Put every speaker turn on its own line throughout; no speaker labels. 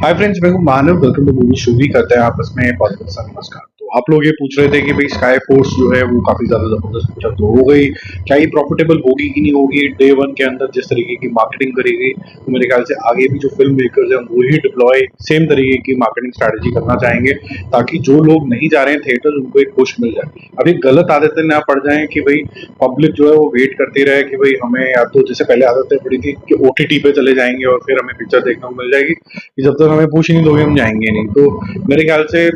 हाय friends, मैं हूं Manav. Welcome to Movie Shuvy. करते हैं आपस में बहुत बहुत सा नमस्कार। तो आप लोग ये पूछ रहे थे कि भाई स्काई फोर्स जो है वो काफी ज्यादा जबरदस्त पिक्चर तो हो गई, क्या ये प्रॉफिटेबल होगी कि नहीं होगी? डे वन के अंदर जिस तरीके की मार्केटिंग करेगी, तो मेरे ख्याल से आगे भी जो फिल्म मेकर्स हैं वो ही डिप्लॉय सेम तरीके की मार्केटिंग स्ट्रैटेजी करना चाहेंगे, ताकि जो लोग नहीं जा रहे हैं थिएटर उनको एक पुश मिल जाए। अब एक गलत आदतें ना पड़ जाए कि भाई पब्लिक जो है वो वेट करती रहे कि भाई हमें, या तो जैसे पहले आदतें पड़ी थी कि ओटीटी पे चले जाएंगे और फिर हमें पिक्चर देखने को मिल जाएगी, कि जब तक हमें पूछ ही नहीं दोगे हम जाएंगे नहीं। तो मेरे ख्याल से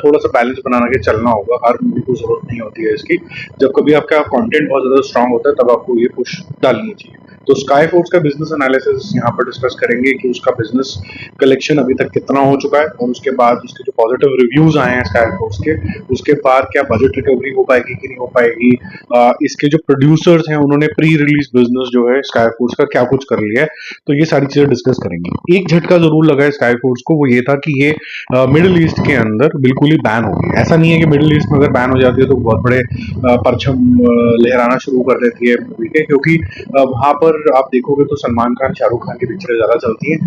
थोड़ा सा बैलेंस बना के चलना होगा। हर मूवी को जरूरत नहीं होती है इसकी। जब कभी आपका कंटेंट बहुत ज्यादा स्ट्रांग होता है तब आपको ये पुश डालनी चाहिए। तो स्काई फोर्स का बिजनेस एनालिसिस यहाँ पर डिस्कस करेंगे कि उसका बिजनेस कलेक्शन अभी तक कितना हो चुका है, और उसके बाद उसके जो पॉजिटिव रिव्यूज आए हैं स्काई फोर्स के, उसके बाद क्या बजट रिकवरी हो पाएगी कि नहीं हो पाएगी। इसके जो प्रोड्यूसर्स हैं उन्होंने प्री रिलीज बिजनेस जो है स्काई फोर्स का क्या कुछ कर लिया है, तो ये सारी चीजें डिस्कस करेंगे। एक झटका जरूर लगा है स्काई फोर्स को, वो ये था कि ये मिडिल ईस्ट के अंदर बिल्कुल ही बैन होगी। ऐसा नहीं है कि मिडिल ईस्ट में अगर बैन हो जाती है तो बहुत बड़े परचम लहराना शुरू कर देती है मूवी के, क्योंकि वहां पर आप देखोगे तो सलमान खान शाहरुख खान की पिक्चरें ज्यादा चलती हैं।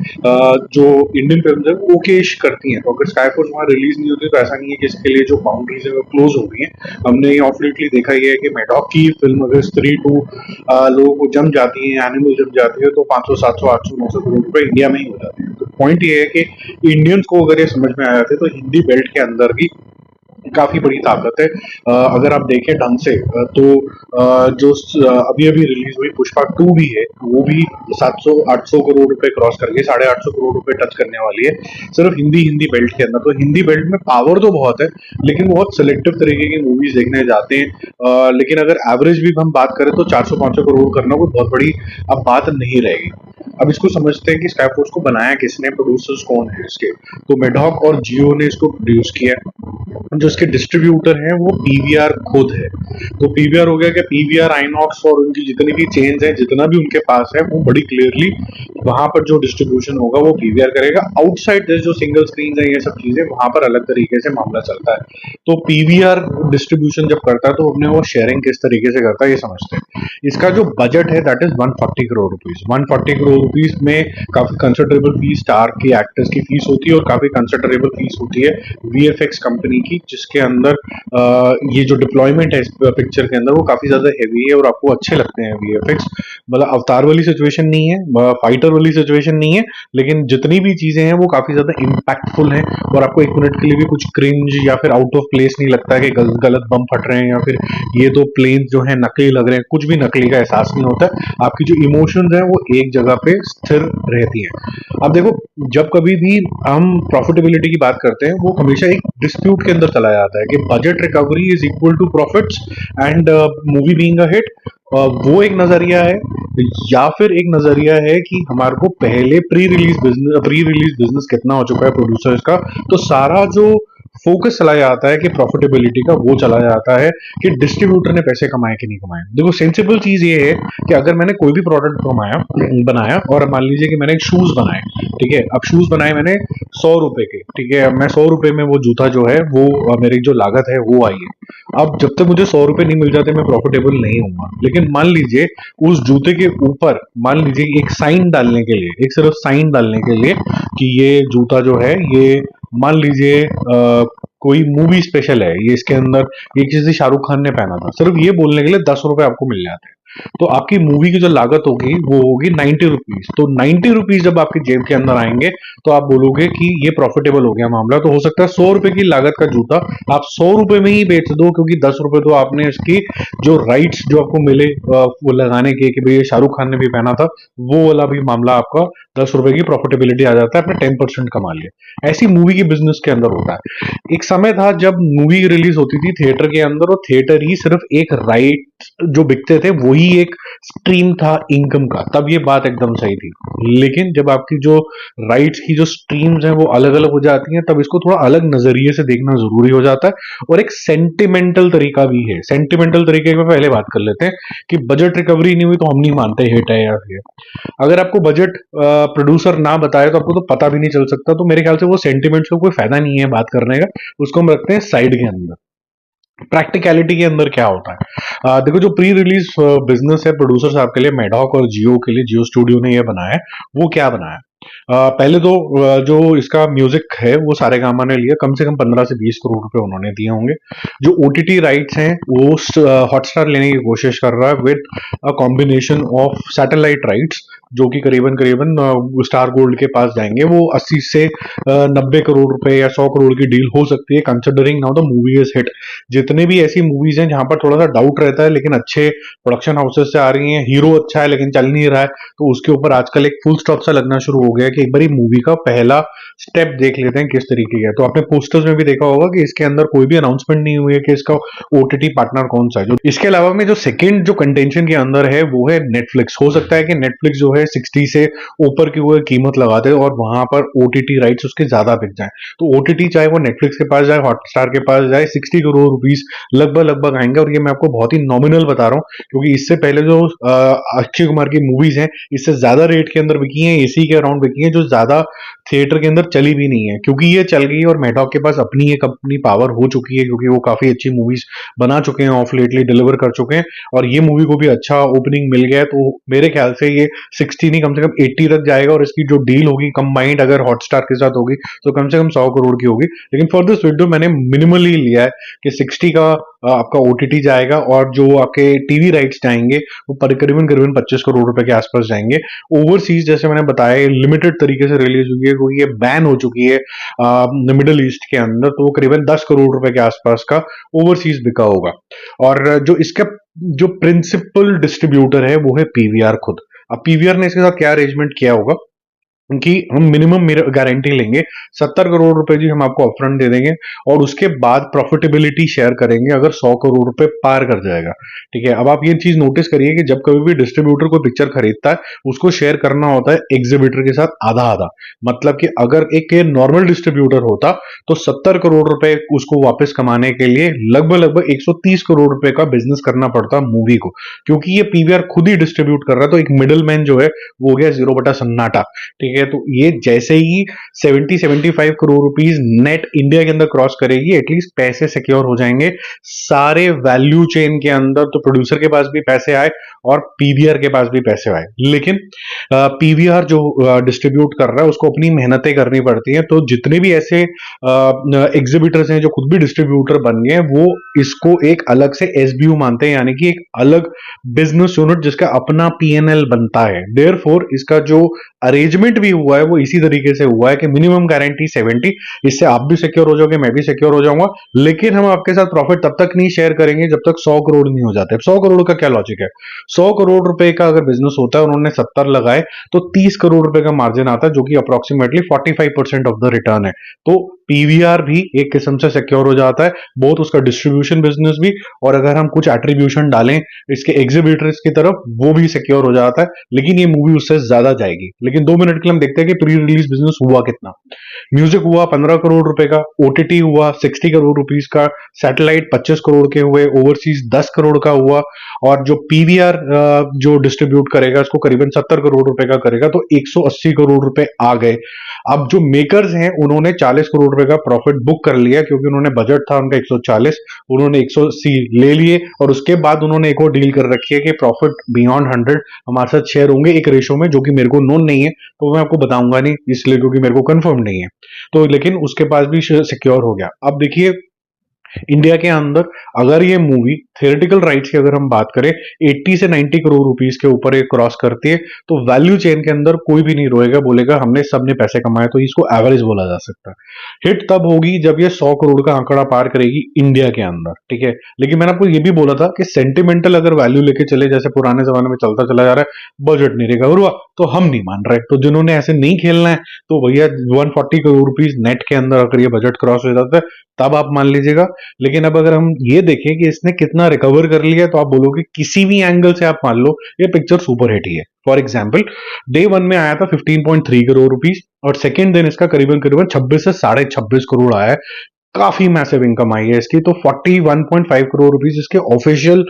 जो इंडियन फिल्म है वो केश करती हैं, तो अगर स्काई फोर्स वहां रिलीज नहीं होती तो ऐसा नहीं है कि इसके लिए जो बाउंड्रीज है वो क्लोज हो गई है। हमने ऑफिशियली देखा ही है कि मैडॉक की फिल्म अगर स्त्री टू लोगों को जम जाती है, एनिमल जम जाती है, तो 500 700 800 900 करोड़ रुपए इंडिया में ही हो जाते हैं। तो पॉइंट ये है कि इंडियंस को अगर ये समझ में आ जाते तो हिंदी बेल्ट के अंदर भी काफी बड़ी ताकत है। अगर आप देखें ढंग से, तो जो अभी अभी रिलीज हुई पुष्पा 2 भी है, वो भी 700 800 करोड़ रुपए क्रॉस करके 850 करोड़ रुपए टच करने वाली है, सिर्फ हिंदी बेल्ट के अंदर। तो हिंदी बेल्ट में पावर तो बहुत है, लेकिन बहुत सिलेक्टिव तरीके की मूवीज देखने जाते हैं। लेकिन अगर एवरेज भी हम बात करें तो 400 500 करोड़ करना कोई बहुत बड़ी अब बात नहीं रहेगी। अब इसको समझते हैं कि स्काई फोर्स को बनाया किसने, प्रोड्यूसर्स कौन है इसके। तो मेडॉक और जियो ने इसको प्रोड्यूस किया। जो इसके डिस्ट्रीब्यूटर हैं वो पीवीआर खुद है। तो पीवीआर हो गया कि पीवीआर, आइनॉक्स और उनकी जितनी भी चेन्स हैं, जितना भी उनके पास है, वो बड़ी क्लियरली वहां पर जो डिस्ट्रीब्यूशन होगा वो पीवीआर करेगा। आउटसाइड जो सिंगल स्क्रीन है, ये सब चीजें वहां पर अलग तरीके से मामला चलता है। तो पीवीआर डिस्ट्रीब्यूशन जब करता है तो अपने वो शेयरिंग किस तरीके से करता है ये समझते हैं। इसका जो बजट है that is 140 crore rupees. 140 crore rupees में काफी कंसिडरेबल फीस स्टार की, एक्टर्स की फीस होती है, और काफी कंसिडरेबल फीस होती है वीएफएक्स कंपनी की, जिसके अंदर ये जो डिप्लॉयमेंट है इस पिक्चर के अंदर वो काफी ज्यादा हैवी है और आपको अच्छे लगते हैं वीएफएक्स। मतलब अवतार वाली सिचुएशन नहीं है, फाइटर वाली सिचुएशन नहीं है, लेकिन जितनी भी चीजें हैं वो काफी ज्यादा इम्पैक्टफुल है, और आपको एक मिनट के लिए भी कुछ क्रिंज या फिर आउट ऑफ प्लेस नहीं लगता है कि गलत बम फट रहे हैं, या फिर ये तो प्लेन जो है नकली लग रहे हैं। कुछ भी नकली का एहसास नहीं होता है। आपकी जो इमोशंस है वो एक जगह पे स्थिर रहती है। अब देखो, जब कभी भी हम प्रॉफिटेबिलिटी की बात करते हैं वो हमेशा एक डिस्प्यूट के अंदर चला जाता है कि budget recovery is equal to profits and movie being a hit. वो एक नजरिया है, या फिर एक नजरिया है कि हमारे को पहले प्री रिलीज बिजनेस कितना हो चुका है प्रोड्यूसर्स का, तो सारा जो फोकस चला जाता है कि प्रॉफिटेबिलिटी का, वो चला जाता है कि डिस्ट्रीब्यूटर ने पैसे कमाए कि नहीं कमाए। देखो, सेंसिबल चीज ये है कि अगर मैंने कोई भी प्रोडक्ट बनाया, और मान लीजिए कि मैंने एक शूज बनाए, ठीक है। अब शूज बनाए मैंने 100 रुपए के, ठीक है। अब मैं 100 रुपए में वो जूता जो है वो मेरी जो लागत है वो आई है। अब जब तक मुझे 100 रुपए नहीं मिल जाते मैं प्रॉफिटेबल नहीं होऊंगा। लेकिन मान लीजिए उस जूते के ऊपर, मान लीजिए एक साइन डालने के लिए, एक सिर्फ साइन डालने के लिए कि ये जूता जो है ये, मान लीजिए कोई मूवी स्पेशल है, ये इसके अंदर ये किसी शाहरुख खान ने पहना था, सिर्फ ये बोलने के लिए 10 रुपए आपको मिल जाते हैं। तो आपकी मूवी की जो लागत होगी वो होगी 90 रुपीज। तो 90 रुपीज जब आपकी जेब के अंदर आएंगे तो आप बोलोगे कि ये प्रॉफिटेबल हो गया मामला। तो हो सकता है 100 रुपए की लागत का जूता आप 100 रुपए में ही बेच दो, क्योंकि 10 रुपए तो आपने इसकी जो राइट्स जो आपको मिले वो लगाने के कि भाई ये शाहरुख खान ने भी पहना था, वो वाला भी मामला आपका 10 रुपए की प्रॉफिटेबिलिटी आ जाता है, आपने 10% कमा लिया। ऐसी मूवी की बिजनेस के अंदर होता है। एक समय था जब मूवी रिलीज होती थी थिएटर के अंदर, और थिएटर ही सिर्फ एक राइट जो बिकते थे वही एक स्ट्रीम था इनकम का, तब ये बात एकदम सही थी। लेकिन जब आपकी जो राइट्स की जो स्ट्रीम्स हैं वो अलग अलग हो जाती हैं, तब इसको थोड़ा अलग नजरिए से देखना जरूरी हो जाता है। और एक सेंटिमेंटल तरीका भी है। सेंटिमेंटल तरीके पे पहले बात कर लेते हैं कि बजट रिकवरी नहीं हुई तो हम नहीं मानते हिट है या फिर। अगर आपको बजट प्रोड्यूसर ना बताए तो आपको तो पता भी नहीं चल सकता। तो मेरे ख्याल से वो सेंटिमेंट्स का कोई फायदा नहीं है बात करने का, उसको हम रखते हैं साइड के अंदर। प्रैक्टिकलिटी के अंदर क्या होता है, देखो, जो प्री रिलीज बिजनेस है प्रोड्यूसर साहब के लिए, मेडॉक और जियो के लिए, जियो स्टूडियो ने ये बनाया है। वो क्या बनाया है, पहले तो जो इसका म्यूजिक है वो सारेगामा ने लिया, कम से कम 15 से 20 करोड़ रुपए उन्होंने दिए होंगे। जो ओटीटी राइट्स हैं वो हॉटस्टार लेने की कोशिश कर रहा है with a combination of satellite rights, जो कि करीबन करीबन स्टार गोल्ड के पास जाएंगे। वो 80 से 90 करोड़ रुपए या 100 करोड़ की डील हो सकती है, considering now the movie is hit. जितने भी ऐसी मूवीज हैं जहां पर थोड़ा सा डाउट रहता है लेकिन अच्छे प्रोडक्शन हाउसेस से आ रही हैं, हीरो अच्छा है लेकिन चल नहीं रहा है, तो उसके ऊपर आजकल एक फुल स्टॉप सा लगना शुरू हो गया है कि एक बार मूवी का पहला स्टेप देख लेते हैं किस तरीके का है। तो आपने पोस्टर्स में भी देखा होगा कि इसके अंदर कोई भी अनाउंसमेंट नहीं हुई है कि इसका ओटीटी पार्टनर कौन सा है। जो इसके अलावा में जो सेकंड जो कंटेंशन के अंदर है वो है नेटफ्लिक्स। हो सकता है कि नेटफ्लिक्स जो है 60 से ऊपर की वो कीमत लगा दे और वहां पर ओटीटी राइट्स उसके ज्यादा बिक जाए। तो ओटीटी चाहे वो नेटफ्लिक्स के पास जाए, हॉटस्टार के पास जाए, 60 करोड़ रुपीस लगभग लगभग आएंगे। और ये मैं आपको बहुत ही नॉमिनल बता रहा हूँ क्योंकि इससे पहले जो अक्षय कुमार की मूवीज हैं इससे ज्यादा रेट के अंदर बिकी हैं, एसी के अराउंड बिकी हैं, जो ज्यादा थिएटर के अंदर चली भी नहीं है। क्योंकि ये चल गई और मेडॉक के पास अपनी एक अपनी पावर हो चुकी है, क्योंकि वो काफी अच्छी मूवीज बना चुके हैं, ऑफ लेटली डिलीवर कर चुके हैं और ये मूवी को भी अच्छा ओपनिंग मिल गया है। तो मेरे ख्याल से ये 60 नहीं कम से कम 80 तक जाएगा और इसकी जो डील होगी कंबाइंड अगर हॉटस्टार के साथ होगी तो कम से कम 100 करोड़ की होगी। लेकिन फॉर दिस वीडियो मैंने मिनिमली लिया है कि 60 का आपका ओटीटी जाएगा और जो आपके टीवी राइट्स जाएंगे वो करीबन करीबन 25 करोड़ रुपए के आसपास जाएंगे। ओवरसीज जैसे मैंने बताया लिमिटेड तरीके से रिलीज हुई है क्योंकि ये बैन हो चुकी है मिडिल ईस्ट के अंदर, तो वो करीबन 10 करोड़ रुपए के आसपास का ओवरसीज बिका होगा। और जो इसका जो प्रिंसिपल डिस्ट्रीब्यूटर है वो है पीवीआर खुद। अब पीवीआर ने इसके साथ क्या अरेंजमेंट किया होगा कि हम मिनिमम गारंटी लेंगे, 70 करोड़ रुपए जी हम आपको अपफ्रंट दे देंगे और उसके बाद प्रॉफिटेबिलिटी शेयर करेंगे अगर 100 करोड़ रुपए पार कर जाएगा। ठीक है, अब आप ये चीज नोटिस करिए कि जब कभी भी डिस्ट्रीब्यूटर कोई पिक्चर खरीदता है उसको शेयर करना होता है एग्जीबिटर के साथ आधा आधा। मतलब कि अगर एक नॉर्मल डिस्ट्रीब्यूटर होता तो 70 करोड़ रुपए उसको वापस कमाने के लिए लगभग लगभग 130 करोड़ रुपए का बिजनेस करना पड़ता मूवी को। क्योंकि ये पीवीआर खुद ही डिस्ट्रीब्यूट कर रहा है तो एक मिडिल मैन जो है वो हो गया जीरो बटा सन्नाटा। ठीक है, तो ये जैसे ही 70-75 करोड़ रुपीस नेट इंडिया के अंदर क्रॉस करेगी एटलीस्ट पैसे सिक्योर हो जाएंगे सारे वैल्यू चेन के अंदर। तो प्रोड्यूसर के पास भी पैसे आए और पीवीआर के पास भी पैसे आए। लेकिन पीवीआर जो डिस्ट्रीब्यूट कर रहा है उसको अपनी मेहनतें करनी पड़ती हैं। तो जितने भी ऐसे एग्जीबिटर्स हैं जो खुद भी डिस्ट्रीब्यूटर बन गए वो इसको एक अलग से एसबीयू मानते हैं, यानी कि एक अलग बिजनेस यूनिट जिसका अपना पीएनएल बनता है। देयरफॉर इसका जो अरेंजमेंट भी हुआ है वो इसी तरीके से हुआ है कि मिनिमम गारंटी 70, इससे आप भी सिक्योर हो जाओगे, मैं भी सिक्योर हो जाऊंगा, लेकिन हम आपके साथ प्रॉफिट तब तक नहीं शेयर करेंगे जब तक 100 करोड़ नहीं हो जाते। 100 करोड़ का क्या लॉजिक है? 100 करोड़ रुपए का अगर बिजनेस होता है उन्होंने 70 लगाए तो 30 करोड़ रुपए का मार्जिन आता है जो कि अप्रोक्सीमेटली 45% ऑफ द रिटर्न है। तो पीवीआर भी एक किस्म से सिक्योर हो जाता है, बहुत उसका डिस्ट्रीब्यूशन बिजनेस भी, और अगर हम कुछ एट्रीब्यूशन डालें इसके एग्जीबिटर्स की तरफ वो भी सिक्योर हो जाता है। लेकिन ये मूवी उससे ज्यादा जाएगी। लेकिन 2 मिनट के लिए हम देखते हैं कि प्री रिलीज बिजनेस हुआ कितना। म्यूजिक हुआ 15 करोड़ रुपए का, ओटीटी हुआ 60 करोड़ रुपीस का, सैटेलाइट 25 करोड़ के हुए, ओवरसीज 10 करोड़ का हुआ और जो पीवीआर जो डिस्ट्रीब्यूट करेगा इसको करीबन 70 करोड़ रुपए का करेगा, तो 180 करोड़ रुपए आ गए। अब जो मेकर्स हैं उन्होंने 40 करोड़ रुपए का प्रॉफिट बुक कर लिया क्योंकि उन्होंने बजट था उनका 140, उन्होंने 180 ले लिए और उसके बाद उन्होंने एक और डील कर रखी है कि प्रॉफिट बियॉन्ड 100 हमारे साथ शेयर होंगे एक रेशो में, जो कि मेरे को नोन नहीं है तो मैं आपको बताऊंगा नहीं इसलिए क्योंकि मेरे को कंफर्म नहीं है। तो लेकिन उसके पास भी सिक्योर हो गया। अब देखिए इंडिया के अंदर अगर ये मूवी थियोरेटिकल राइट्स की अगर हम बात करें 80 से 90 करोड़ रुपीस के ऊपर एक क्रॉस करती है तो वैल्यू चेन के अंदर कोई भी नहीं रोएगा, बोलेगा हमने सबने पैसे कमाए, तो इसको एवरेज बोला जा सकता है। हिट तब होगी जब ये 100 करोड़ का आंकड़ा पार करेगी इंडिया के अंदर। ठीक है, लेकिन मैंने आपको ये भी बोला था कि सेंटिमेंटल अगर वैल्यू लेके चले जैसे पुराने जमाने में चलता चला जा रहा है, बजट नहीं रिकवर हुआ तो हम नहीं मान रहे। तो जिन्होंने ऐसे नहीं खेलना है तो भैया 140 करोड़ रुपीस नेट के अंदर अगर ये बजट क्रॉस हो जाता है तब आप मान लीजिएगा। लेकिन अब अगर हम ये देखें कि इसने कितना रिकवर कर लिया तो आप बोलोगे किसी भी एंगल से आप मान लो ये पिक्चर सुपर हिट ही है। फॉर एग्जाम्पल डे 1 में आया था 15.3 करोड़ रुपीस और सेकेंड दिन इसका करीबन करीबन 26 से 26.5 करोड़ आया है। काफी मैसिव इनकम आई है इसकी। तो 41.5 करोड़ रुपीस इसके ऑफिशियल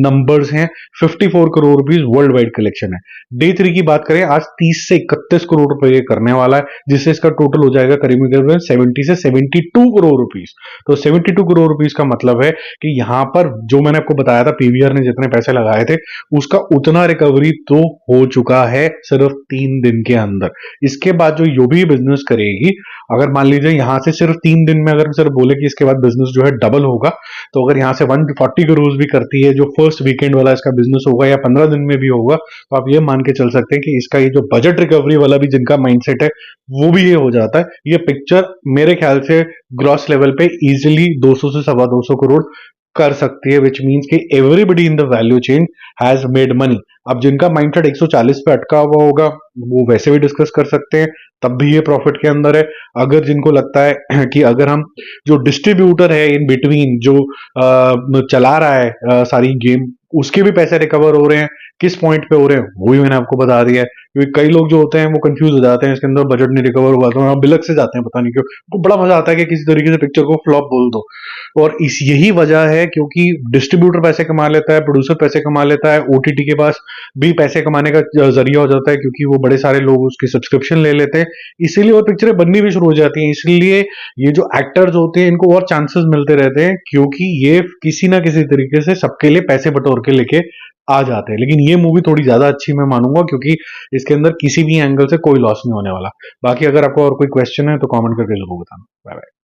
नंबर्स हैं। 54 crore rupees world wide collection है। डे 3 की बात करें, आज 30 से 31 करोड़ रुपए ये करने वाला है, जिससे इसका टोटल हो जाएगा करीब करीब 70 से 72 करोड़ रुपीस। तो 72 करोड़ रुपीस का मतलब है कि यहां पर जो मैंने आपको बताया था पीवीआर ने जितने पैसे लगाए थे उसका उतना रिकवरी तो हो चुका है सिर्फ 3 दिन के अंदर। इसके बाद जो भी बिजनेस करेगी, अगर मान लीजिए यहां से सिर्फ 3 दिन में अगर सिर्फ बोले कि इसके बाद बिजनेस जो है डबल होगा, तो अगर यहां से 140 करोड़ भी करती है जो फर्स्ट वीकेंड वाला इसका बिजनेस होगा, या 15 दिन में भी होगा, तो आप ये मान के चल सकते हैं कि इसका ये जो बजट रिकवरी वाला भी जिनका माइंडसेट है वो भी ये हो जाता है। ये पिक्चर मेरे ख्याल से ग्रॉस लेवल पे इजिली 200 से 225 करोड़ कर सकती है, विच मीन्स कि everybody in the value chain has made money. अब जिनका माइंडसेट 140 पे अटका हुआ होगा वो वैसे भी डिस्कस कर सकते हैं, तब भी ये प्रॉफिट के अंदर है। अगर जिनको लगता है कि अगर हम जो डिस्ट्रीब्यूटर है इन बिटवीन जो चला रहा है सारी गेम, उसके भी पैसे रिकवर हो रहे हैं, किस पॉइंट पे हो रहे हैं वो भी मैंने आपको बता दिया है। क्योंकि कई लोग जो होते हैं वो कंफ्यूज हो जाते हैं, इसके अंदर बजट नहीं रिकवर हुआ तो बिलक से जाते हैं, पता नहीं क्यों। तो बड़ा मजा आता है कि किसी तरीके से पिक्चर को फ्लॉप बोल दो। और इस यही वजह है क्योंकि डिस्ट्रीब्यूटर पैसे कमा लेता है, प्रोड्यूसर पैसे कमा लेता है, ओटीटी के पास भी पैसे कमाने का जरिया हो जाता है क्योंकि वो बड़े सारे लोग उसकी सब्सक्रिप्शन ले लेते हैं, इसीलिए वो पिक्चरें बननी भी शुरू हो जाती हैं। इसलिए ये जो एक्टर्स होते हैं इनको और चांसेस मिलते रहते हैं, क्योंकि ये किसी ना किसी तरीके से सबके लिए पैसे बटोर के लेके आ जाते हैं। लेकिन ये मूवी थोड़ी ज्यादा अच्छी मैं मानूंगा क्योंकि इसके अंदर किसी भी एंगल से कोई लॉस नहीं होने वाला। बाकी अगर आपको और कोई क्वेश्चन है तो कमेंट करके जरूर बताना। Bye bye.